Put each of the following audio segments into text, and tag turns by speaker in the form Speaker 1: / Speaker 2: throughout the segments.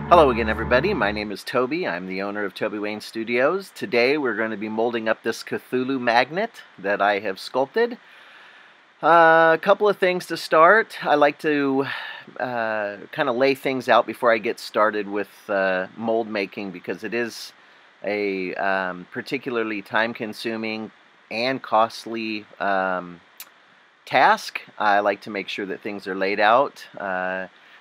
Speaker 1: Hello again, everybody. My name is Toby. I'm the owner of Toby Wayne Studios. Today we're going to be molding up this Cthulhu magnet that I have sculpted. A couple of things to start. I like to kind of lay things out before I get started with mold making, because it is a particularly time-consuming and costly task. I like to make sure that things are laid out.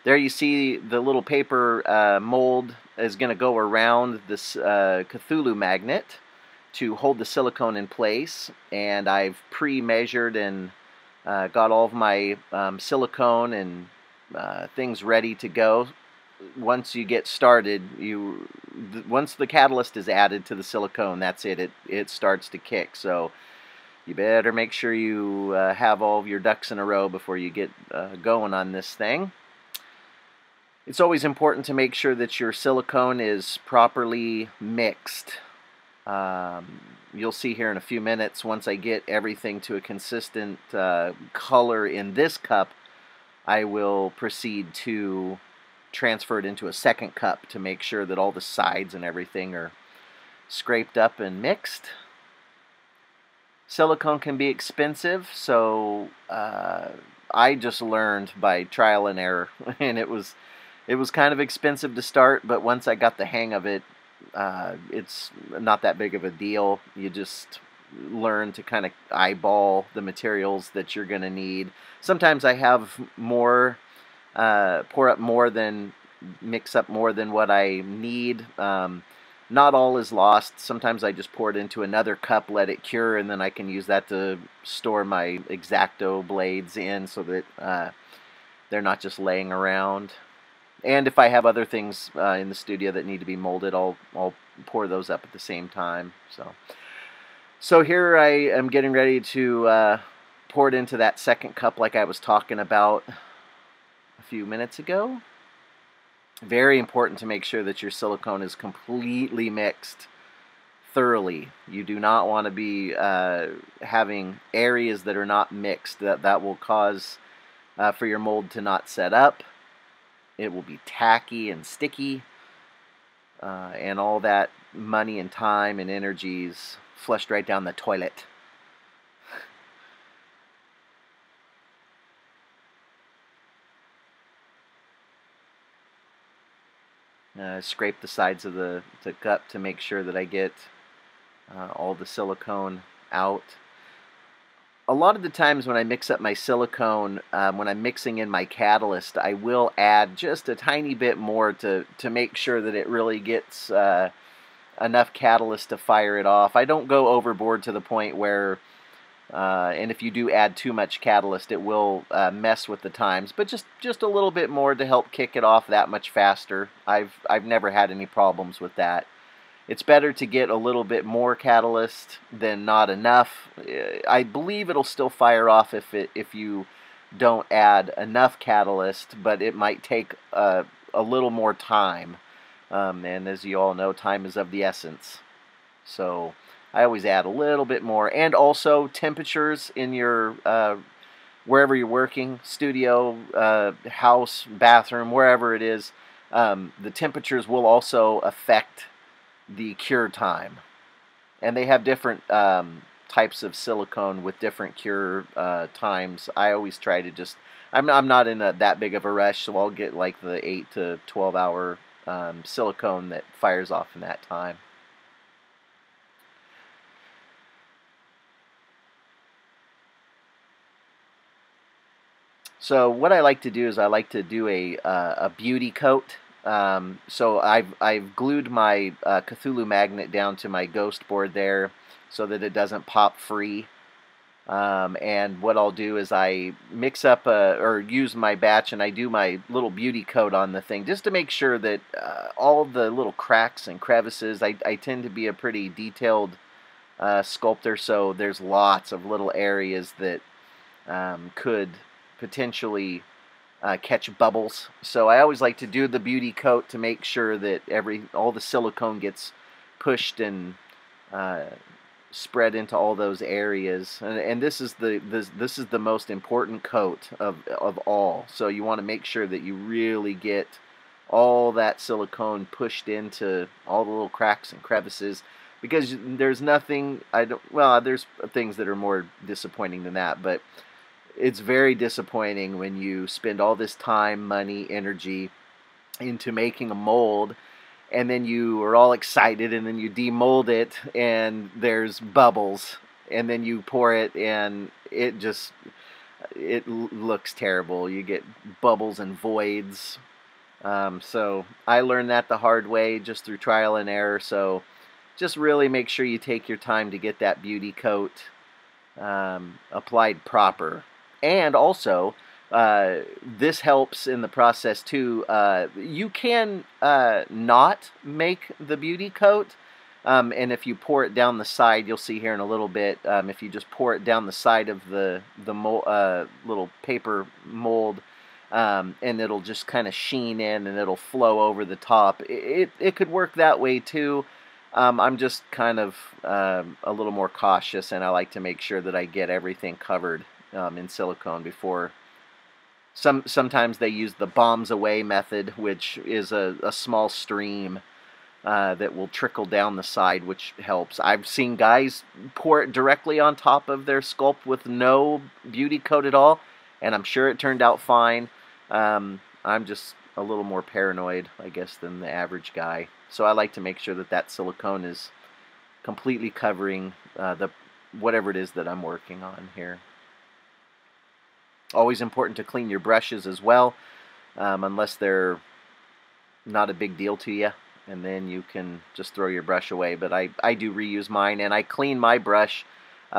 Speaker 1: There you see the little paper mold is going to go around this Cthulhu magnet to hold the silicone in place, and I've pre-measured and got all of my silicone and things ready to go. Once you get started, once the catalyst is added to the silicone, that's it. It starts to kick. So you better make sure you have all of your ducks in a row before you get going on this thing. It's always important to make sure that your silicone is properly mixed. You'll see here in a few minutes, once I get everything to a consistent color in this cup, I will proceed to transfer it into a second cup to make sure that all the sides and everything are scraped up and mixed. Silicone can be expensive, so I just learned by trial and error, and it was kind of expensive to start, but once I got the hang of it, it's not that big of a deal. You just learn to kind of eyeball the materials that you're going to need. Sometimes I have more, mix up more than what I need. Not all is lost. Sometimes I just pour it into another cup, let it cure, and then I can use that to store my X-Acto blades in so that they're not just laying around. And if I have other things in the studio that need to be molded, I'll pour those up at the same time. So here I am getting ready to pour it into that second cup like I was talking about a few minutes ago. Very important to make sure that your silicone is completely mixed thoroughly. You do not want to be having areas that are not mixed. That will cause for your mold to not set up. It will be tacky and sticky, and all that money and time and energy is flushed right down the toilet. Scrape the sides of the cup to make sure that I get all the silicone out. A lot of the times when I mix up my silicone, when I'm mixing in my catalyst, I will add just a tiny bit more to make sure that it really gets enough catalyst to fire it off. I don't go overboard to the point where, and if you do add too much catalyst, it will mess with the times, but just a little bit more to help kick it off that much faster. I've never had any problems with that. It's better to get a little bit more catalyst than not enough. I believe it'll still fire off if you don't add enough catalyst, but it might take a little more time. And as you all know, time is of the essence. So I always add a little bit more. And also temperatures in your wherever you're working, studio, house, bathroom, wherever it is, the temperatures will also affect the cure time, and they have different types of silicone with different cure times. I always try to just, I'm not in that big of a rush, so I'll get like the 8 to 12 hour silicone that fires off in that time. So what I like to do is I like to do a beauty coat. So I've glued my Cthulhu magnet down to my ghost board there so that it doesn't pop free. And what I'll do is I mix up or use my batch, and I do my little beauty coat on the thing just to make sure that all the little cracks and crevices, I tend to be a pretty detailed sculptor, so there's lots of little areas that could potentially catch bubbles. So I always like to do the beauty coat to make sure that all the silicone gets pushed and spread into all those areas. And this is the most important coat of all. So you want to make sure that you really get all that silicone pushed into all the little cracks and crevices, because there's nothing, well, there's things that are more disappointing than that, but it's very disappointing when you spend all this time, money, energy into making a mold, and then you are all excited, and then you demold it and there's bubbles, and then you pour it and it looks terrible. You get bubbles and voids. So I learned that the hard way, just through trial and error. So just really make sure you take your time to get that beauty coat applied proper. And also, this helps in the process too. You can not make the beauty coat, and if you pour it down the side, you'll see here in a little bit, if you just pour it down the side of the little paper mold, and it'll just kind of sheen in and it'll flow over the top. It could work that way too. I'm just kind of a little more cautious, and I like to make sure that I get everything covered in silicone before. Sometimes they use the bombs away method, which is a small stream that will trickle down the side, which helps. I've seen guys pour it directly on top of their sculpt with no beauty coat at all, and I'm sure it turned out fine. I'm just a little more paranoid, I guess, than the average guy. So I like to make sure that that silicone is completely covering whatever it is that I'm working on here. Always important to clean your brushes as well, unless they're not a big deal to you, and then you can just throw your brush away. But I do reuse mine, and I clean my brush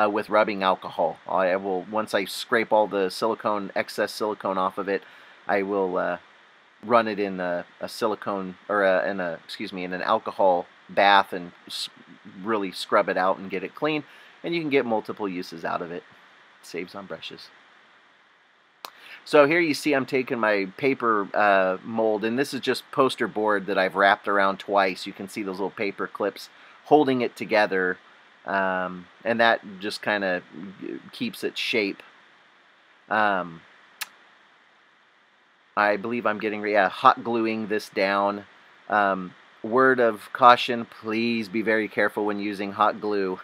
Speaker 1: with rubbing alcohol. I will, once I scrape all the excess silicone off of it, I will run it in a silicone, or in an alcohol bath, and really scrub it out and get it clean. And you can get multiple uses out of it. Saves on brushes. So here you see I'm taking my paper mold, and this is just poster board that I've wrapped around twice. You can see those little paper clips holding it together, and that just kind of keeps its shape. I believe I'm getting hot gluing this down. Word of caution, please be very careful when using hot glue.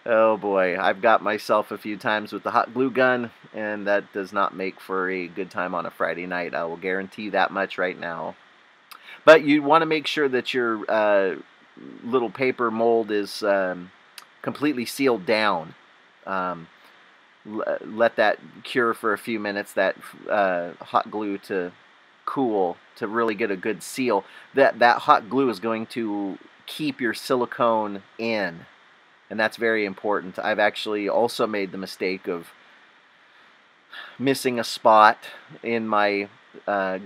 Speaker 1: Oh boy, I've got myself a few times with the hot glue gun, and that does not make for a good time on a Friday night. I will guarantee you that much right now. But you want to make sure that your little paper mold is completely sealed down. Let that cure for a few minutes, that hot glue to cool, to really get a good seal. That hot glue is going to keep your silicone in. And that's very important. I've actually also made the mistake of missing a spot in my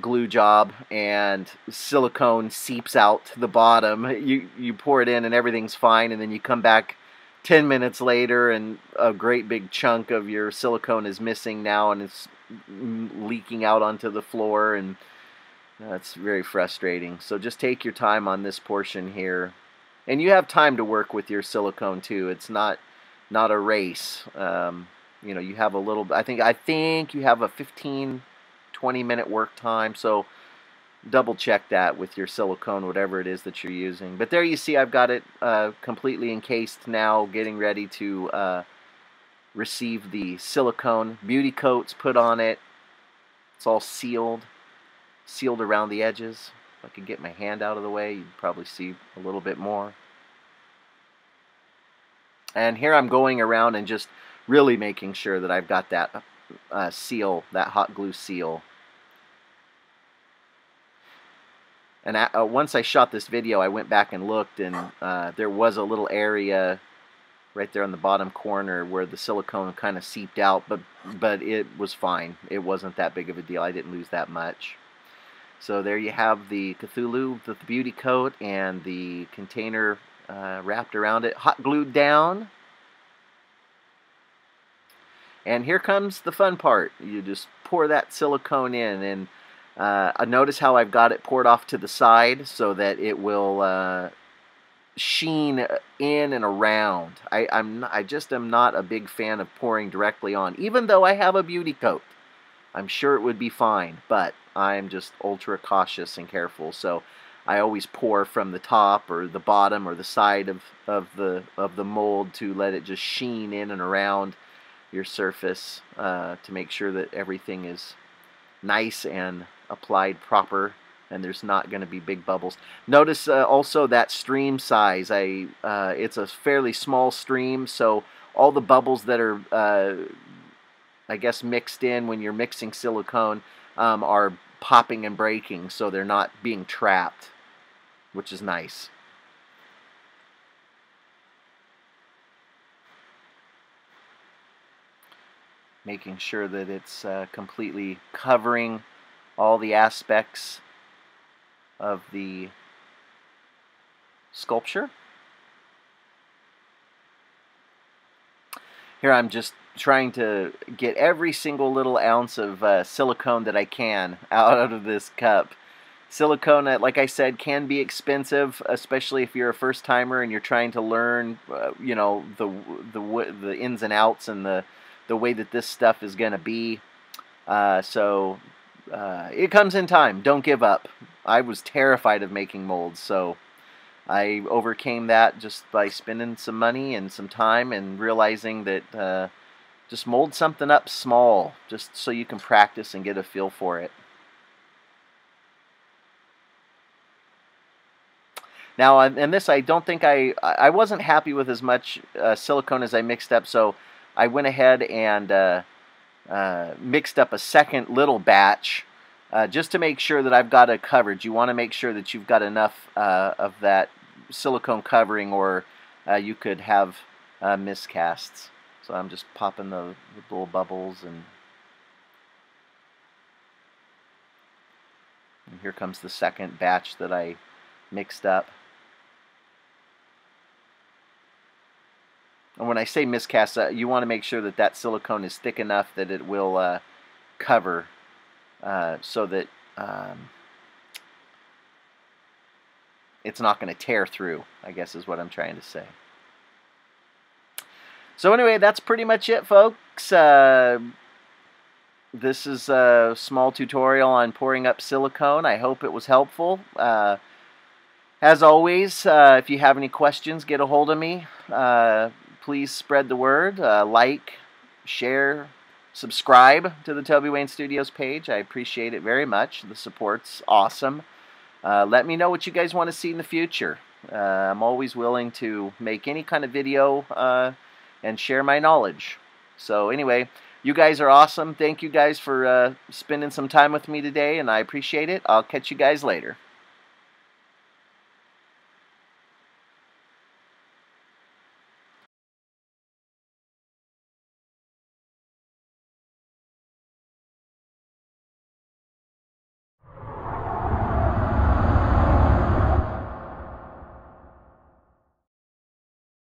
Speaker 1: glue job, and silicone seeps out to the bottom. You pour it in and everything's fine, and then you come back 10 minutes later and a great big chunk of your silicone is missing now, and it's leaking out onto the floor, and that's very frustrating. So just take your time on this portion here. And you have time to work with your silicone too. It's not a race. You know, you have a little. I think you have a 15-20 minute work time. So double check that with your silicone, whatever it is that you're using. But there you see, I've got it completely encased now, getting ready to receive the silicone beauty coats put on it. It's all sealed around the edges. If I could get my hand out of the way, you'd probably see a little bit more. And here I'm going around and just really making sure that I've got that seal, that hot glue seal. And once I shot this video, I went back and looked, and there was a little area right there on the bottom corner where the silicone kind of seeped out, but it was fine. It wasn't that big of a deal. I didn't lose that much. So there you have the Cthulhu, the beauty coat, and the container wrapped around it, hot glued down. And here comes the fun part. You just pour that silicone in, and notice how I've got it poured off to the side so that it will sheen in and around. I just am not a big fan of pouring directly on, even though I have a beauty coat. I'm sure it would be fine, but I'm just ultra cautious and careful. So I always pour from the top or the bottom or the side of the mold to let it just sheen in and around your surface to make sure that everything is nice and applied proper and there's not going to be big bubbles. Notice also that stream size. It's a fairly small stream, so all the bubbles that are I guess mixed in when you're mixing silicone are popping and breaking, so they're not being trapped, which is nice. Making sure that it's completely covering all the aspects of the sculpture. Here I'm just trying to get every single little ounce of silicone that I can out of this cup. Silicone, like I said, can be expensive, especially if you're a first timer and you're trying to learn, you know, the ins and outs and the way that this stuff is going to be. So it comes in time. Don't give up. I was terrified of making molds, so I overcame that just by spending some money and some time and realizing that just mold something up small, just so you can practice and get a feel for it. Now, in this, I don't think I wasn't happy with as much silicone as I mixed up, so I went ahead and mixed up a second little batch just to make sure that I've got it covered. You want to make sure that you've got enough of that silicone covering, or you could have miscasts. So I'm just popping the little bubbles, and here comes the second batch that I mixed up. And when I say miscast, you want to make sure that that silicone is thick enough that it will cover, so that it's not going to tear through, I guess is what I'm trying to say. So anyway, that's pretty much it, folks. This is a small tutorial on pouring up silicone. I hope it was helpful. As always, if you have any questions, get a hold of me. Please spread the word. Like, share, subscribe to the Toby Wayne Studios page. I appreciate it very much. The support's awesome. Let me know what you guys want to see in the future. I'm always willing to make any kind of video and share my knowledge. So anyway, you guys are awesome. Thank you guys for spending some time with me today, and I appreciate it. I'll catch you guys later.